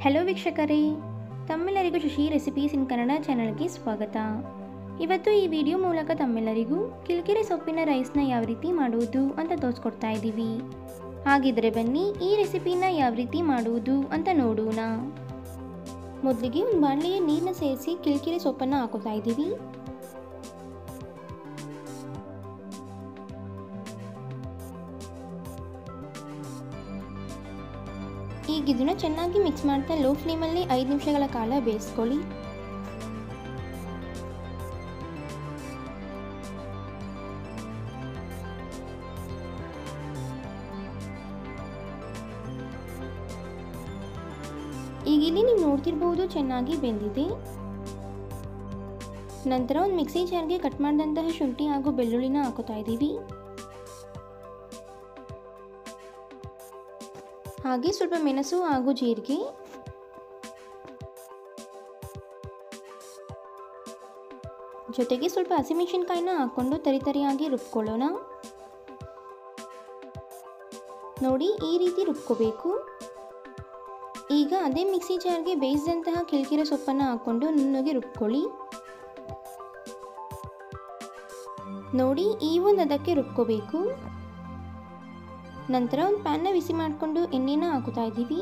Hello ವೀಕ್ಷಕರೇ, ತಮ್ಮೆಲ್ಲರಿಗೂ Shashi recipes ಇನ್ ಕನ್ನಡ ಚಾನಲ್ಗೆ ಸ್ವಾಗತ. ಇವತ್ತು ಈ ವಿಡಿಯೋ ಮೂಲಕ ತಮ್ಮೆಲ್ಲರಿಗೂ ಕಿಲ್ಕಿರೆ ಸೊಪ್ಪಿನ ರೈಸ್ನ ಯಾವ ರೀತಿ ಮಾಡುವುದು ಅಂತ ತೋರಿಸ್ಕೊಡ್ತಾ ಇದ್ದೀವಿ. ಹಾಗಿದ್ರೆ ಬನ್ನಿ ಈ ರೆಸಿಪಿನ ಯಾವ ರೀತಿ ಮಾಡುವುದು ಅಂತ ನೋಡೋಣ. ಮೊದಲಿಗೆ ಒಂದು ಬಾಣಲೆಗೆ ನೀರನ್ನ ಸೇರಿಸಿ ಕಿಲ್ಕಿರೆ ಸೊಪ್ಪನ್ನು ಹಾಕೋತಾ ಇದ್ದೀವಿ. ಈಗ ಇದನ್ನು ಚೆನ್ನಾಗಿ ಮಿಕ್ಸ್ ಮಾಡ್ತಾ ಲೋ ಫ್ಲೇಮಲ್ಲಿ 5 ನಿಮಿಷಗಳ ಕಾಲ ಬೇಯಿಸ್ಕೊಳ್ಳಿ. ಈಗ ಇಲ್ಲಿ ನೀವು ನೋಡ್ತಿರ್ಬೋದು ಚೆನ್ನಾಗಿ ಬೆಂದಿದೆ. ನಂತರ ಒಂದು ಮಿಕ್ಸಿ ಜಾರ್ಗೆ ಕಟ್ ಮಾಡಿದಂತಹ ಶುಂಠಿ ಹಾಗೂ ಬೆಳ್ಳುಳ್ಳಿನ ಹಾಕೋತಾ ಇದ್ದೀವಿ. ಹಾಗೆ ಸ್ವಲ್ಪ ಮೆಣಸು ಹಾಗೂ ಜೀರಿಗೆ, ಜೊತೆಗೆ ಸ್ವಲ್ಪ ಹಸಿಮೆಣಸಿನಕಾಯಿನ ಹಾಕೊಂಡು ತರಿತರಿಯಾಗಿ ರುಬ್ಕೊಳ್ಳೋಣ. ನೋಡಿ, ಈ ರೀತಿ ರುಬ್ಕೋಬೇಕು. ಈಗ ಅದೇ ಮಿಕ್ಸಿ ಜಾರ್ಗೆ ಬೇಯಿಸಿದಂತಹ ಕಿಲ್ಕಿರೆ ಸೊಪ್ಪನ್ನು ಹಾಕೊಂಡು ನುಣ್ಣಗೆ ರುಬ್ಕೊಳ್ಳಿ. ನೋಡಿ, ಈ ಒಂದು ಅದಕ್ಕೆ ರುಬ್ಕೋಬೇಕು. ನಂತರ ಒಂದು ಪ್ಯಾನ್ನ ಬಿಸಿ ಮಾಡಿಕೊಂಡು ಎಣ್ಣೆನ ಹಾಕುತ್ತಾ ಇದ್ದೀವಿ.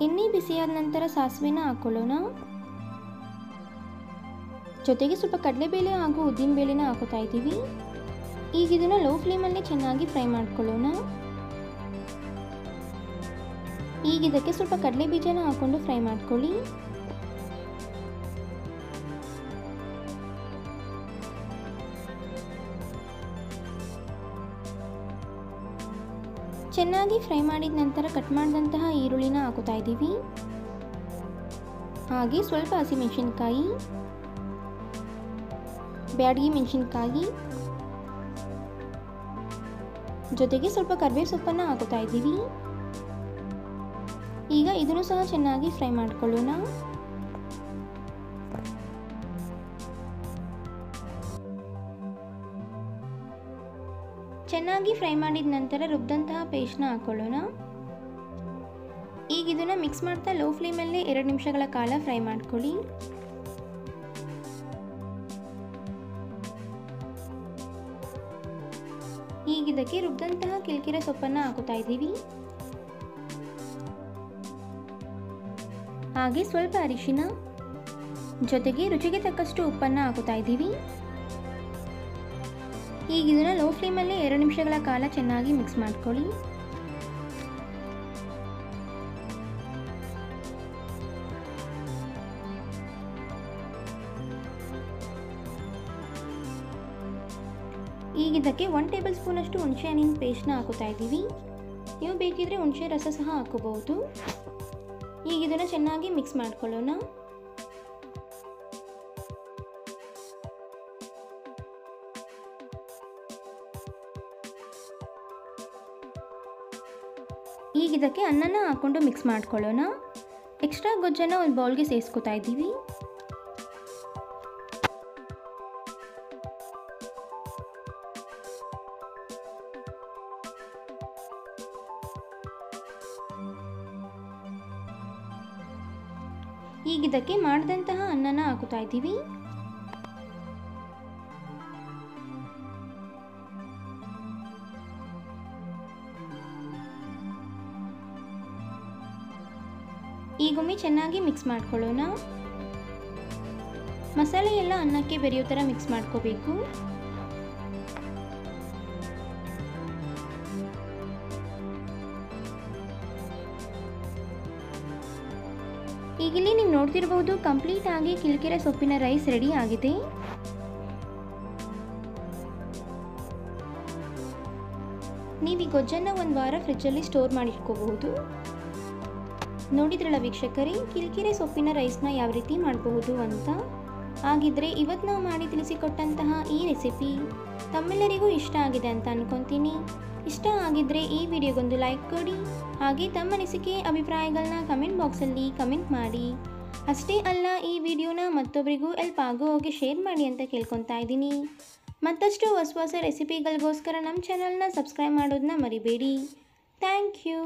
ಎಣ್ಣೆ ಬಿಸಿಯಾದ ನಂತರ ಸಾಸಿವೆನ ಹಾಕೊಳ್ಳೋಣ. ಜೊತೆಗೆ ಸ್ವಲ್ಪ ಕಡಲೆಬೇಳೆ ಹಾಗೂ ಉದ್ದಿನಬೇಳೆನ ಹಾಕುತ್ತಾ ಇದ್ದೀವಿ. ಈಗ ಇದನ್ನು ಲೋ ಫ್ಲೇಮಲ್ಲಿ ಚೆನ್ನಾಗಿ ಫ್ರೈ ಮಾಡ್ಕೊಳ್ಳೋಣ. ಈಗ ಇದಕ್ಕೆ ಸ್ವಲ್ಪ ಕಡಲೆ ಬೀಜನ ಹಾಕೊಂಡು ಫ್ರೈ ಮಾಡ್ಕೊಳ್ಳಿ. ಚೆನ್ನಾಗಿ ಫ್ರೈ ಮಾಡಿದ ನಂತರ ಕಟ್ ಮಾಡಿದಂತಹ ಈರುಳ್ಳಿನ ಹಾಕುತ್ತಾ ಇದ್ದೀವಿ. ಹಾಗೆ ಸ್ವಲ್ಪ ಹಸಿಮೆಣಸಿನಕಾಯಿ, ಬ್ಯಾಡಗಿ ಮೆಣಸಿನಕಾಯಿ, ಜೊತೆಗೆ ಸ್ವಲ್ಪ ಕರಿಬೇವು ಸೊಪ್ಪನ್ನು ಹಾಕುತ್ತಾ ಇದ್ದೀವಿ. ಈಗ ಇದನ್ನು ಸಹ ಚೆನ್ನಾಗಿ ಫ್ರೈ ಮಾಡ್ಕೊಳ್ಳೋಣ. ಚೆನ್ನಾಗಿ ಫ್ರೈ ಮಾಡಿದ ನಂತರ ರುಬ್ಬಿದಂತಹ ಪೇಸ್ಟ್ನ ಹಾಕೊಳ್ಳೋಣ. ಈಗ ಇದನ್ನು ಮಿಕ್ಸ್ ಮಾಡ್ತಾ ಲೋ ಫ್ಲೇಮಲ್ಲಿ 2 ನಿಮಿಷಗಳ ಕಾಲ ಫ್ರೈ ಮಾಡ್ಕೊಳ್ಳಿ. ಈಗ ಇದಕ್ಕೆ ರುಬ್ಬಿದಂತಹ ಕಿಲ್ಕಿರೆ ಸೊಪ್ಪನ್ನು ಹಾಕುತ್ತಾ ಇದ್ದೀವಿ. ಹಾಗೆ ಸ್ವಲ್ಪ ಅರಿಶಿನ, ಜೊತೆಗೆ ರುಚಿಗೆ ತಕ್ಕಷ್ಟು ಉಪ್ಪನ್ನು ಹಾಕುತ್ತಾ ಇದ್ದೀವಿ. ಈಗ ಇದನ್ನು ಲೋ ಫ್ಲೇಮಲ್ಲಿ 2 ನಿಮಿಷಗಳ ಕಾಲ ಚೆನ್ನಾಗಿ ಮಿಕ್ಸ್ ಮಾಡ್ಕೊಳ್ಳಿ. ಈಗ ಇದಕ್ಕೆ 1 ಟೇಬಲ್ ಸ್ಪೂನ್ ಅಷ್ಟು ಹುಣಸೆ ಹಣ್ಣಿನ ಪೇಸ್ಟ್ನ ಹಾಕುತ್ತಾ ಇದ್ದೀವಿ. ನೀವು ಬೇಕಿದ್ರೆ ಹುಣಸೆ ರಸ ಸಹ ಹಾಕೋಬಹುದು. ಈಗ ಇದನ್ನು ಚೆನ್ನಾಗಿ ಮಿಕ್ಸ್ ಮಾಡ್ಕೊಳ್ಳೋಣ. ಈಗ ಇದಕ್ಕೆ ಅನ್ನನ ಹಾಕೊಂಡು ಮಿಕ್ಸ್ ಮಾಡ್ಕೊಳ್ಳೋಣ. ಎಕ್ಸ್ಟ್ರಾ ಗೊಜ್ಜನ್ನು ಒಂದು ಬೌಲ್ಗೆ ಸೇರಿಸ್ಕೊತಾ ಇದ್ದೀವಿ. ಈಗ ಇದಕ್ಕೆ ಮಾಡಿದಂತಹ ಅನ್ನನ ಹಾಕುತ್ತಾ ಇದ್ದೀವಿ. ಈಗೊಮ್ಮೆ ಚೆನ್ನಾಗಿ ಮಿಕ್ಸ್ ಮಾಡ್ಕೊಳ್ಳೋಣ. ಮಸಾಲೆ ಎಲ್ಲ ಅನ್ನಕ್ಕೆ ಬೆರೆಯೋ ಥರ ಮಿಕ್ಸ್ ಮಾಡ್ಕೋಬೇಕು. ಈಗಿಲ್ಲಿ ನೀವು ನೋಡ್ತಿರಬಹುದು ಕಂಪ್ಲೀಟ್ ಆಗಿ ಕಿಲ್ಕಿರೆ ಸೊಪ್ಪಿನ ರೈಸ್ ರೆಡಿ ಆಗಿದೆ. ನೀವು ಈ ಗೊಜ್ಜನ್ನು 1 ವಾರ ಫ್ರಿಜ್ಜಲ್ಲಿ ಸ್ಟೋರ್ ಮಾಡಿಟ್ಕೋಬಹುದು. ನೋಡಿದ್ರಲ್ಲ ವೀಕ್ಷಕರೇ, ಕಿಲ್ಕಿರೆ ಸೊಪ್ಪಿನ ರೈಸ್ನ ಯಾವ ರೀತಿ ಮಾಡಬಹುದು ಅಂತ. ಹಾಗಿದ್ರೆ ಇವತ್ತು ನಾವು ಮಾಡಿ ತಿಳಿಸಿಕೊಟ್ಟಂತಹ ಈ ರೆಸಿಪಿ ತಮ್ಮೆಲ್ಲರಿಗೂ ಇಷ್ಟ ಆಗಿದೆ ಅಂತ ಅನ್ಕೊತೀನಿ. ಇಷ್ಟ ಆಗಿದ್ರೆ ಈ ವಿಡಿಯೋಗೊಂದು ಲೈಕ್ ಕೊಡಿ. ಹಾಗೆ ತಮ್ಮ ಅನಿಸಿಕೆ ಅಭಿಪ್ರಾಯಗಳನ್ನ ಕಮೆಂಟ್ ಬಾಕ್ಸಲ್ಲಿ ಕಮೆಂಟ್ ಮಾಡಿ. ಅಷ್ಟೇ ಅಲ್ಲ, ಈ ವಿಡಿಯೋನ ಮತ್ತೊಬ್ಬರಿಗೂ ಹೆಲ್ಪ್ ಆಗೋ ಹಾಗೆ ಶೇರ್ ಮಾಡಿ ಅಂತ ಕೇಳ್ಕೊತಾ ಇದ್ದೀನಿ. ಮತ್ತಷ್ಟು ಹೊಸ ಹೊಸ ರೆಸಿಪಿಗಳಿಗೋಸ್ಕರ ನಮ್ಮ ಚಾನಲ್ನ ಸಬ್ಸ್ಕ್ರೈಬ್ ಮಾಡೋದನ್ನ ಮರಿಬೇಡಿ. Thank you.